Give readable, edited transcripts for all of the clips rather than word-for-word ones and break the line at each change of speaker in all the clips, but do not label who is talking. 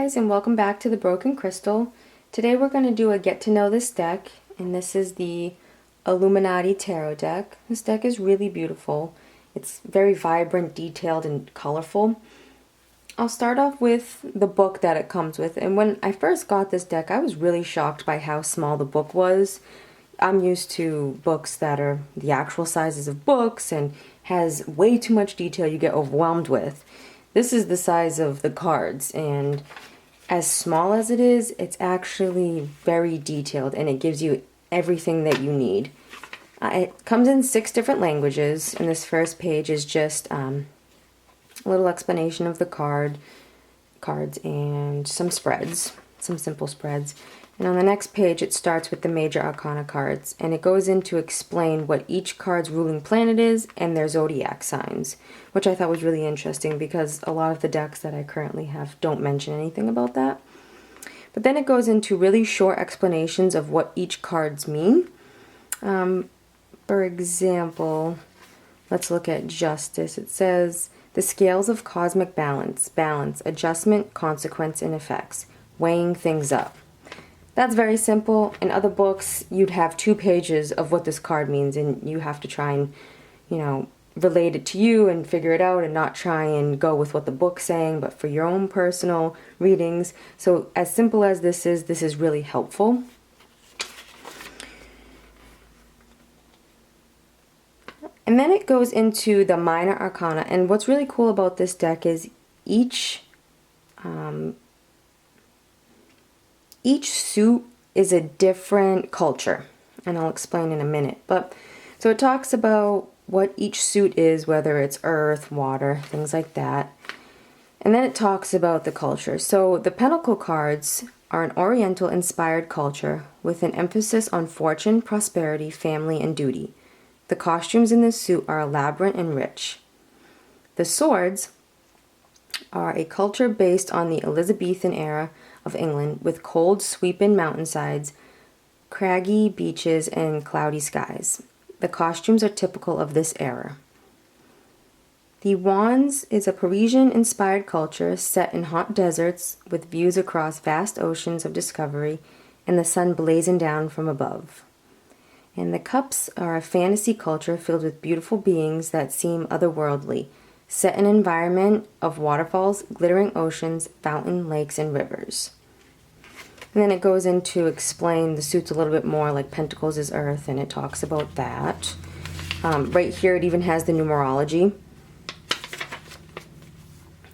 guys, and welcome back to the Broken Crystal. Today we're going to do a get to know this deck, and this is the Illuminati Tarot deck. This deck is really beautiful. It's very vibrant, detailed, and colorful. I'll start off with the book that it comes with, and when I first got this deck I was really shocked by how small the book was. I'm used to books that are the actual sizes of books and has way too much detail you get overwhelmed with. This is the size of the cards, and as small as it is, it's actually very detailed and it gives you everything that you need. It comes in 6 different languages, and this first page is just a little explanation of the cards and some spreads, some simple spreads. And on the next page it starts with the major arcana cards, and it goes in to explain what each card's ruling planet is and their zodiac signs, which I thought was really interesting because a lot of the decks that I currently have don't mention anything about that. But then it goes into really short explanations of what each cards mean. For example, let's look at Justice. It says, the scales of cosmic balance, adjustment, consequence, and effects, weighing things up. That's very simple. In other books, you'd have 2 pages of what this card means, and you have to try and, relate it to you and figure it out and not try and go with what the book's saying, but for your own personal readings. So as simple as this is really helpful. And then it goes into the minor arcana, and what's really cool about this deck is each suit is a different culture, and I'll explain in a minute. But so it talks about what each suit is, whether it's earth, water, things like that. And then it talks about the culture. So the Pentacle cards are an Oriental inspired culture with an emphasis on fortune, prosperity, family, and duty. The costumes in this suit are elaborate and rich. The swords are a culture based on the Elizabethan era of England, with cold, sweeping mountainsides, craggy beaches, and cloudy skies. The costumes are typical of this era. The wands is a Parisian-inspired culture set in hot deserts with views across vast oceans of discovery and the sun blazing down from above. And the cups are a fantasy culture filled with beautiful beings that seem otherworldly, set in an environment of waterfalls, glittering oceans, fountain, lakes, and rivers. And then it goes in to explain the suits a little bit more, like Pentacles is Earth, and it talks about that. Right here it even has the numerology.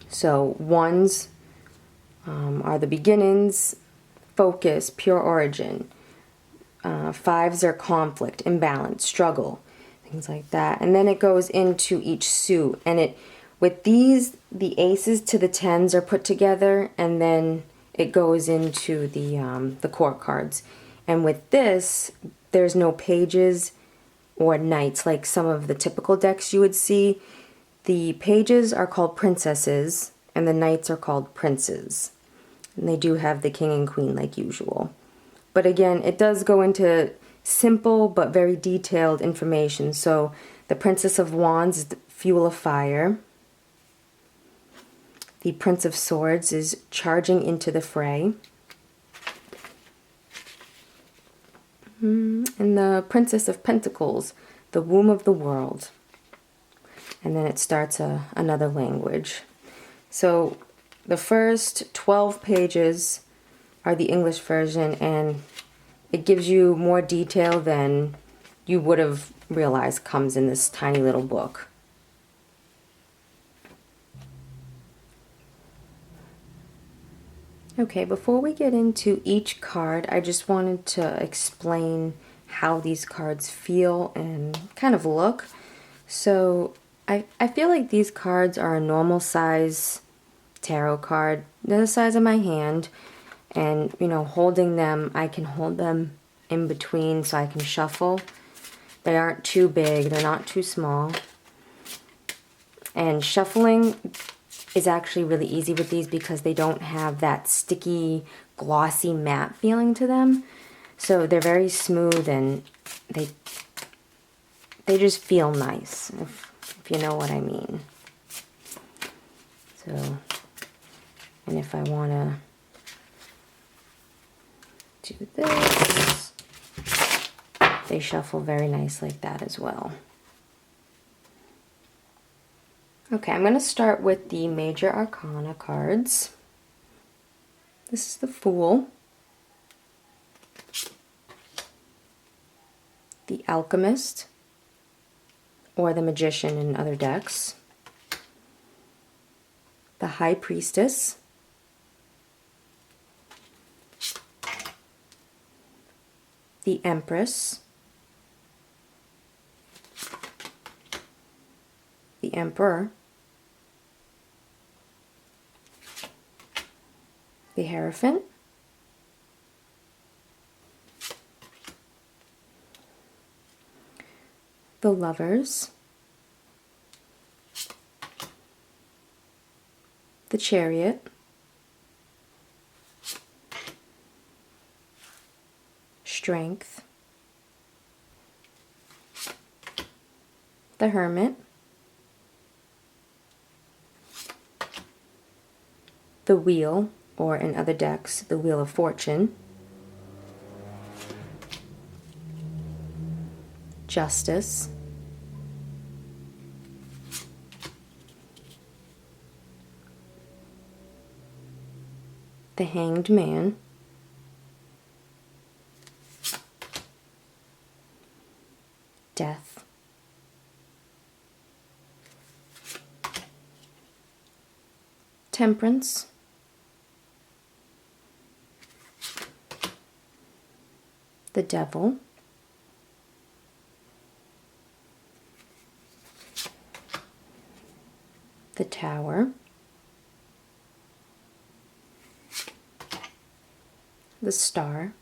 So ones are the beginnings, focus, pure origin. 5s are conflict, imbalance, struggle, things like that. And then it goes into each suit, and with these, the aces to the 10s are put together, and then it goes into the court cards. And with this, there's no pages or knights like some of the typical decks you would see. The pages are called princesses, and the knights are called princes. And they do have the king and queen like usual. But again, it does go into simple but very detailed information. So the Princess of Wands is the fuel of fire. The Prince of Swords is charging into the fray. And the Princess of Pentacles, the womb of the world. And then it starts another language. So the first 12 pages are the English version, and it gives you more detail than you would have realized comes in this tiny little book. Okay, before we get into each card, I just wanted to explain how these cards feel and kind of look. So I feel like these cards are a normal size tarot card. They're the size of my hand. And, holding them, I can hold them in between so I can shuffle. They aren't too big, they're not too small. And shuffling is actually really easy with these because they don't have that sticky, glossy, matte feeling to them. So they're very smooth, and they just feel nice, if you know what I mean. So, and if I want to do this. They shuffle very nice like that as well. Okay, I'm going to start with the Major Arcana cards. This is the Fool, the Alchemist, or the Magician in other decks, the High Priestess, the Empress, the Emperor, the Hierophant, the Lovers, the Chariot, Strength, the Hermit, the Wheel, or in other decks, the Wheel of Fortune, Justice, the Hanged Man, Death, Temperance, the Devil, the Tower, the Star,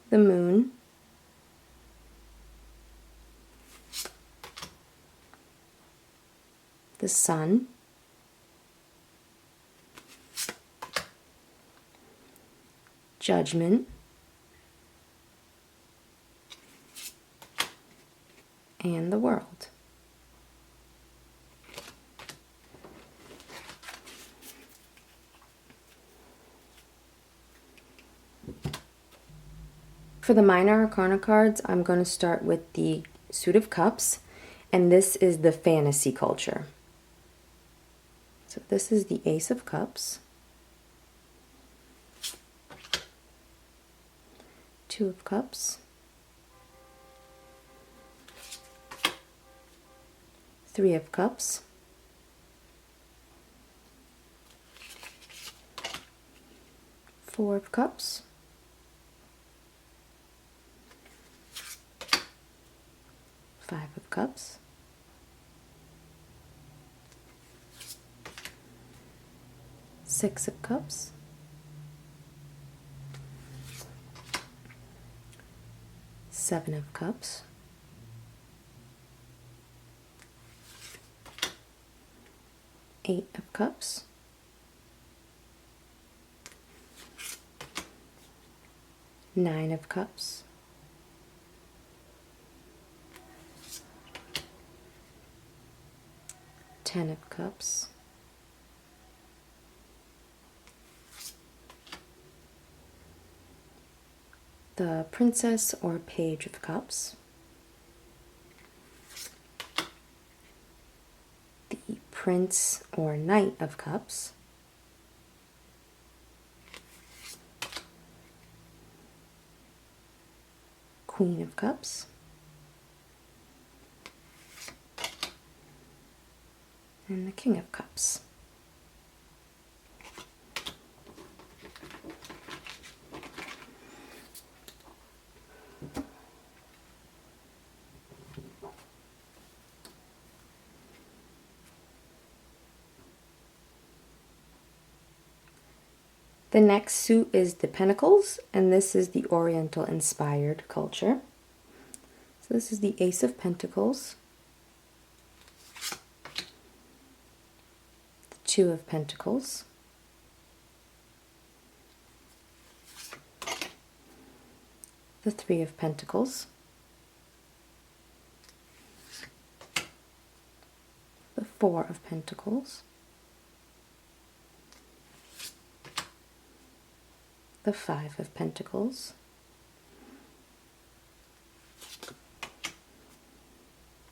the Moon, the Sun, Judgment, and the World. For the Minor Arcana cards, I'm going to start with the Suit of Cups, and this is the Fantasy Culture. So this is the Ace of Cups, Two of Cups, Three of Cups, Four of Cups, Five of Cups, Six of Cups, Seven of Cups, Eight of Cups, Nine of Cups, Ten of Cups, the Princess or Page of Cups, the Prince or Knight of Cups, Queen of Cups, and the King of Cups. The next suit is the Pentacles, and this is the Oriental inspired culture. So this is the Ace of Pentacles, the Two of Pentacles, the Three of Pentacles, the Four of Pentacles, the Five of Pentacles,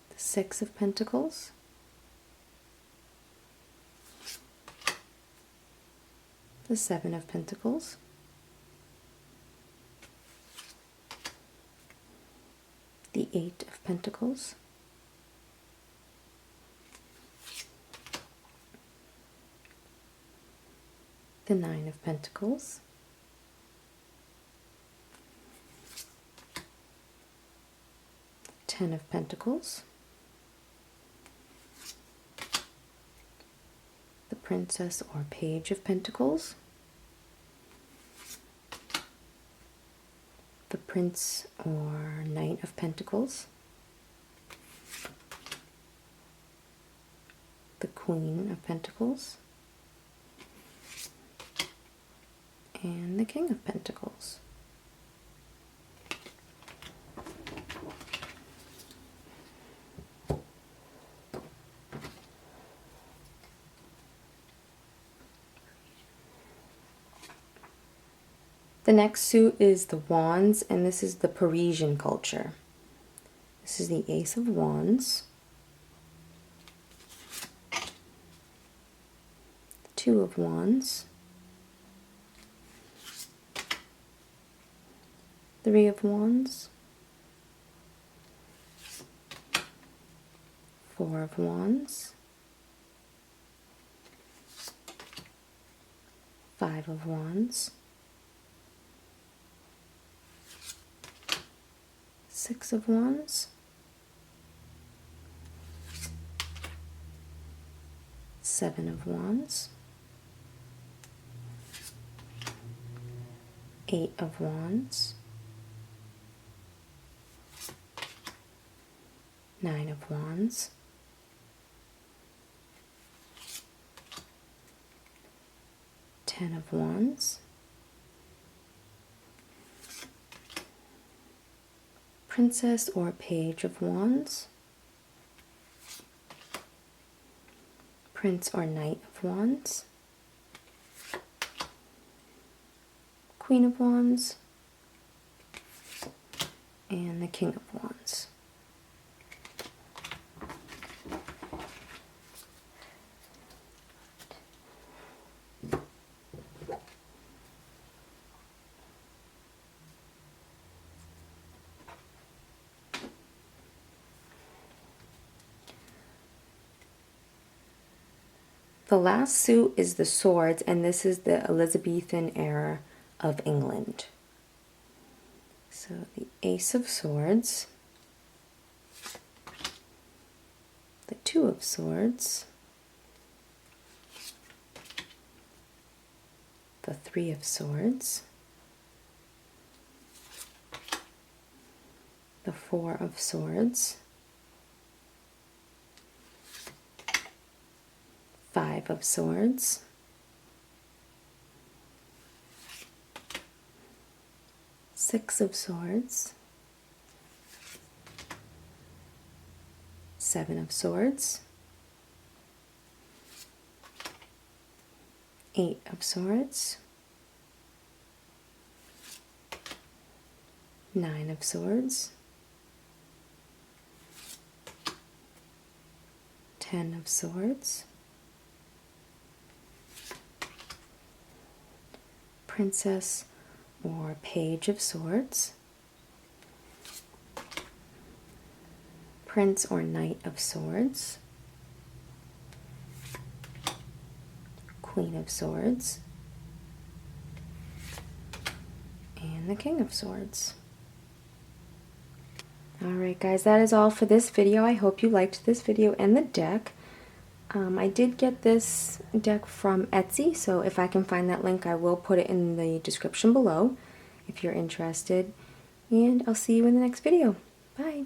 the Six of Pentacles, the Seven of Pentacles, the Eight of Pentacles, the Nine of Pentacles, Ten of Pentacles, the Princess or Page of Pentacles, the Prince or Knight of Pentacles, the Queen of Pentacles, and the King of Pentacles. The next suit is the Wands, and this is the Parisian Culture. This is the Ace of Wands, the Two of Wands, Three of Wands, Four of Wands, Five of Wands, Six of Wands, Seven of Wands, Eight of Wands, Nine of Wands, Ten of Wands, Princess or Page of Wands, Prince or Knight of Wands, Queen of Wands, and the King of Wands. The last suit is the Swords, and this is the Elizabethan era of England. So the Ace of Swords, the Two of Swords, the Three of Swords, the Four of Swords, Five of Swords, Six of Swords, Seven of Swords, Eight of Swords, Nine of Swords, 10 of Swords, Princess or Page of Swords, Prince or Knight of Swords, Queen of Swords, and the King of Swords. Alright guys, that is all for this video. I hope you liked this video and the deck. I did get this deck from Etsy, so if I can find that link, I will put it in the description below if you're interested. And I'll see you in the next video. Bye!